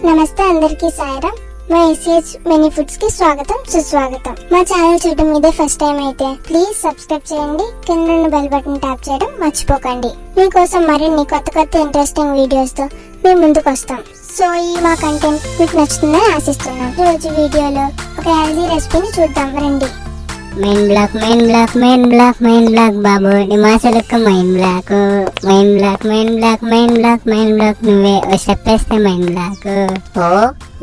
నమస్తే అందరికీ సాయిరాం. మా ACH Mini Foods కి స్వాగతం సుస్వాగతం. మా ఛానల్ చూడడం ఇదే ఫస్ట్ టైం అయితే ప్లీజ్ సబ్స్క్రైబ్ చేయండి. కింద ఉన్న బెల్ బటన్ ట్యాప్ చేయడం మర్చిపోకండి. మీకోసం మరిన్ని కొత్త ఇంట్రెస్టింగ్ వీడియోస్ తో మేము ముందుకు వస్తాం. సో ఈ మా కంటెంట్ మీకు నచ్చుతుందని ఆశిస్తున్నాం. ఈ రోజు వీడియోలో ఒక హెల్దీ రెసిపీని చూద్దాం రండి. మెయిన్ బ్లాక్ బాబు నిమాసలకు మెయిన్ బ్లాక్ నువ్వే చెప్పేస్తే మెయిన్ బ్లాక్. ఓ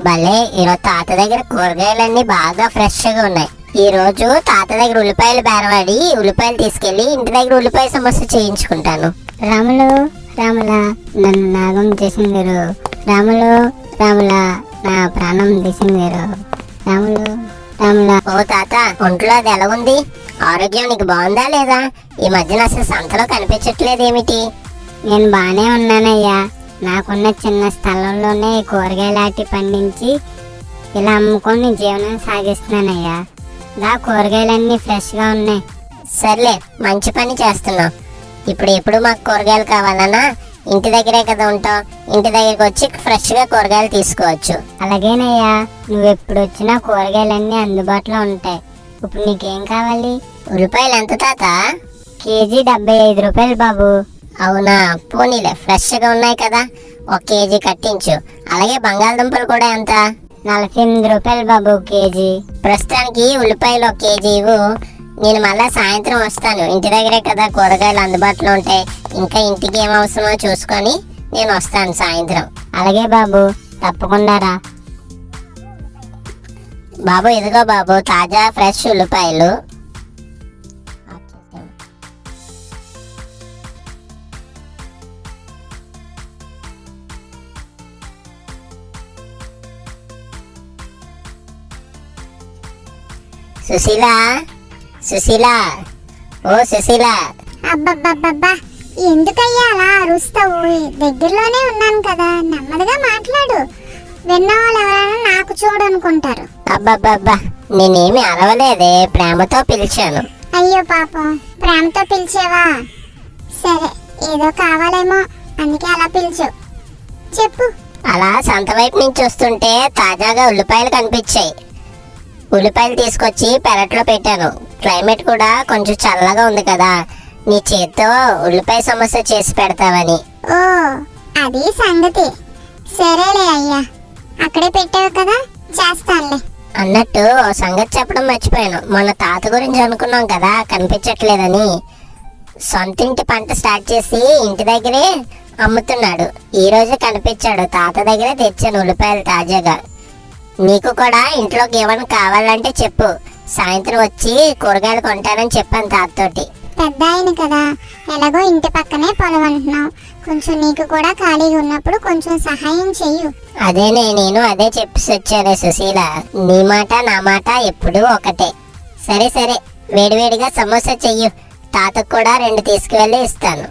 భలే, ఈరోజు తాత దగ్గర కూరగాయలన్నీ బాగా ఫ్రెష్ గా ఉన్నాయి. ఈ రోజు తాత దగ్గర ఉల్లిపాయలు బేరవాడి ఉల్లిపాయలు తీసుకెళ్లి ఇంటి దగ్గర ఉల్లిపాయ సమోసా చేయించుకుంటాను. రాములా నన్ను నాగం చేసిందిరు. రాములా నా ప్రాణం తీసిందిరు. రాములా ఓ తాత, ఒంట్లో అది ఎలా ఉంది? ఆరోగ్యం నీకు బాగుందా లేదా? ఈ మధ్యన అసలు సంతలో కనిపించట్లేదేమిటి? నేను బానే ఉన్నానయ్యా. నాకున్న చిన్న స్థలంలోనే కూరగాయలాంటి పండించి ఇలా అమ్ముకొని జీవనం సాగిస్తున్నానయ్యా. దా కూరగాయలన్నీ ఫ్రెష్ గా ఉన్నాయి. సర్లే, మంచి పని చేస్తున్నావు. ఎప్పుడు మాకు కూరగాయలు కావాలన్నా ఇంటి దగ్గరే కదా ఉంటావు. ఇంటి దగ్గరికి వచ్చి ఫ్రెష్ గా కూరగాయలు తీసుకోవచ్చు. అలాగేనయ్యా, నువ్వు ఎప్పుడు వచ్చినా కూరగాయలన్నీ అందుబాటులో ఉంటాయి. ఇప్పుడు నీకేం కావాలి? ఉల్లిపాయలు ఎంత తాత? కేజీ 75 రూపాయలు బాబు. అవునా, పోనీలే, ఫ్రెష్ గా ఉన్నాయి కదా, 1 కేజీ కట్టించు. అలాగే బంగాళదుంపలు కూడా ఎంత? 48 రూపాయలు బాబు కేజీ. ప్రస్తుతానికి ఉల్లిపాయలు 1 కేజీ ఇవ్వు. నేను మళ్ళా సాయంత్రం వస్తాను. ఇంటి దగ్గరే కదా కూరగాయలు అందుబాటులో ఉంటాయి. ఇంకా ఇంటికి ఏం అవసరమో చూసుకొని నేను వస్తాను సాయంత్రం. అలాగే బాబు, తప్పకుండా రా బాబు. ఇదిగో బాబు, తాజా ఫ్రెష్ ఉల్లిపాయలు. సుశీల ఓ సుశీల. అబ్బబ్బబ్బబ్బా, ఎందుకయ్యా అలా అరుస్తావు? దగ్గరలోనే ఉన్నాను కదా, నెమ్మదిగా మాట్లాడు. విన్న వాళ్ళు ఎవరైనా నాకు చూడనుకుంటారు. అబ్బబ్బబ్బా, నేనేమి అరవలేదే, ప్రేమతో పిలిచాను. అయ్యో పాపం, ప్రేమతో పిలిచేవా? సరే, ఏదో కావాలేమో అందుకే అలా పిలిచావు. చెప్పు. అలా సంత వైపు నుంచి వస్తుంటే తాజాగా ఉల్లిపాయలు కనిపించాయి. ఉల్లిపాయలు తీసుకొచ్చి పెరట్లో పెట్టాను. క్లైమేట్ కూడా కొంచెం చల్లగా ఉంది కదా, నీ చేత్తో ఉల్లిపాయ సమోసా చేసి పెడతావని. ఓ, అది సంగతి. సరేలే అయ్యా, అక్కడే పెట్టావు కదా, చేస్తానులే. అన్నట్టు ఓ సంగతి చెప్పడం మర్చిపోయాను. మన తాత గురించి అనుకున్నాం కదా, కనిపించట్లేదని. సొంతింటి పంట స్టార్ట్ చేసి ఇంటి దగ్గరే అమ్ముతున్నాడు. ఈ రోజు కనిపించాడు. తాత దగ్గరే తెచ్చాను ఉల్లిపాయలు తాజాగా. నీకు కూడా ఇంట్లోకి ఏమైనా కావాలంటే చెప్పు, సాయంత్రం వచ్చి కూరగాయలు కొంటానని చెప్పాను తాతతోటి. పెద్ద ఆయన కదా, ఎలాగో ఇంటి పక్కనే పొలం అంటున్నావు, కొంచెం నీకు కూడా ఖాళీగా ఉన్నప్పుడు కొంచెం సహాయం చెయ్యు. నేను అదే చెప్పేసి వచ్చానే సుశీల. నీ మాట నా మాట ఎప్పుడూ ఒకటే. సరే, వేడివేడిగా సమోసా చెయ్యు. తాతకు కూడా 2 తీసుకువెళ్ళి ఇస్తాను.